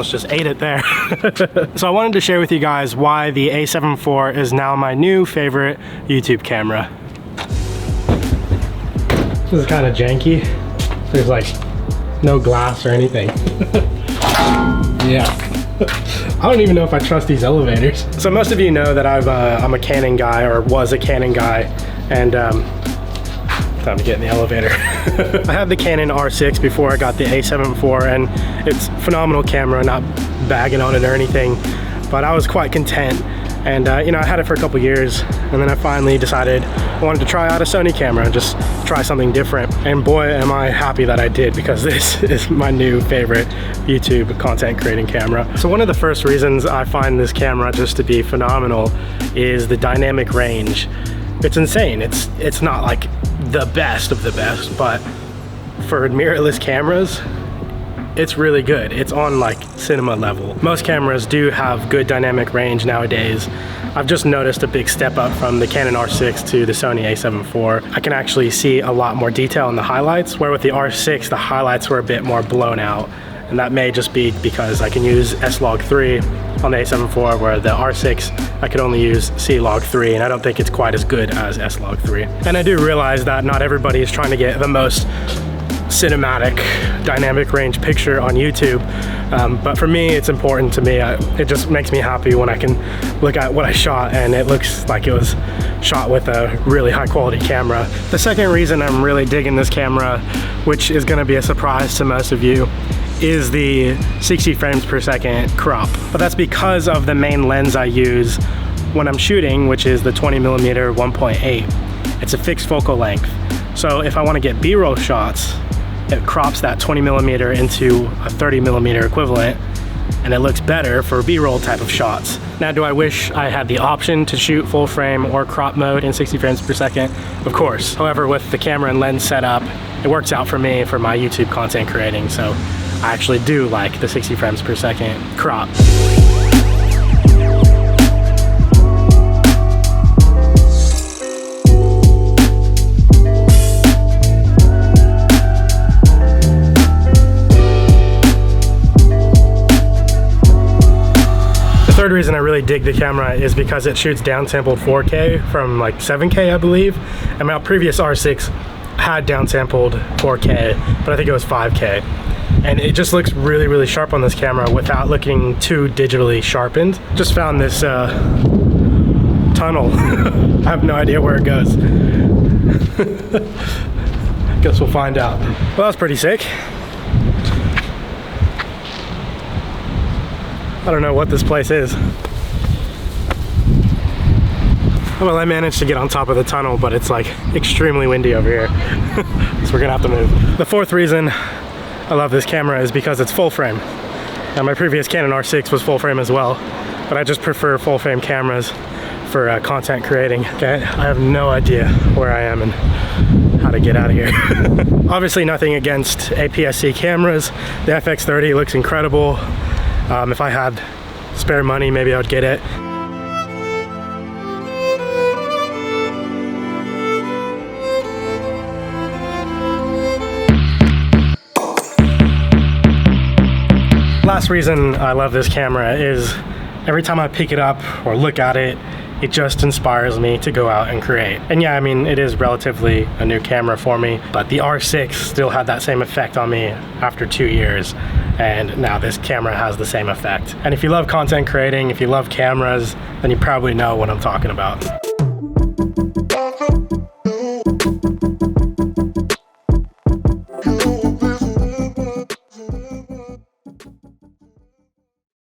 almost just ate it there. So I wanted to share with you guys why the A7IV is now my new favorite YouTube camera. This is kind of janky. There's like no glass or anything. Yeah. I don't even know if I trust these elevators. So most of you know that I'm a Canon guy, or was a Canon guy, and time to get in the elevator. I had the Canon R6 before I got the A7IV, and it's a phenomenal camera, not bagging on it or anything, but I was quite content. And you know, I had it for a couple years, and then I finally decided I wanted to try out a Sony camera and just try something different. And boy, am I happy that I did, because this is my new favorite YouTube content creating camera. So one of the first reasons I find this camera just to be phenomenal is the dynamic range. It's insane. It's not like the best of the best, but for mirrorless cameras, it's really good. It's on like cinema level. Most cameras do have good dynamic range nowadays. I've just noticed a big step up from the Canon R6 to the Sony A7IV. I can actually see a lot more detail in the highlights, where with the R6, the highlights were a bit more blown out. And that may just be because I can use S-Log3 on the A7IV, where the R6, I could only use C-Log3, and I don't think it's quite as good as S-Log3. And I do realize that not everybody is trying to get the most cinematic dynamic range picture on YouTube, but for me, it's important to me. It just makes me happy when I can look at what I shot and it looks like it was shot with a really high quality camera. The second reason I'm really digging this camera, which is going to be a surprise to most of you, is the 60 frames per second crop. But that's because of the main lens I use when I'm shooting, which is the 20mm 1.8. It's a fixed focal length. So if I want to get B-roll shots, it crops that 20mm into a 30mm equivalent, and it looks better for B-roll type of shots. Now, do I wish I had the option to shoot full frame or crop mode in 60 frames per second? Of course. However, with the camera and lens setup, it works out for me for my YouTube content creating, so I actually do like the 60 frames per second crop. The third reason I really dig the camera is because it shoots downsampled 4K from like 7K, I believe. And my previous R6 had downsampled 4K, but I think it was 5K. And it just looks really, really sharp on this camera without looking too digitally sharpened. Just found this tunnel. I have no idea where it goes. Guess we'll find out. Well, that was pretty sick. I don't know what this place is. Well, I managed to get on top of the tunnel, but it's like extremely windy over here. So we're gonna have to move. The fourth reason I love this camera is because it's full frame. Now, my previous Canon R6 was full frame as well, but I just prefer full frame cameras for content creating. Okay, I have no idea where I am and how to get out of here. Obviously nothing against APS-C cameras. The FX30 looks incredible. If I had spare money, maybe I would get it. Last reason I love this camera is every time I pick it up or look at it, it just inspires me to go out and create. And yeah, I mean, it is relatively a new camera for me, but the R6 still had that same effect on me after 2 years. And now this camera has the same effect. And if you love content creating, if you love cameras, then you probably know what I'm talking about.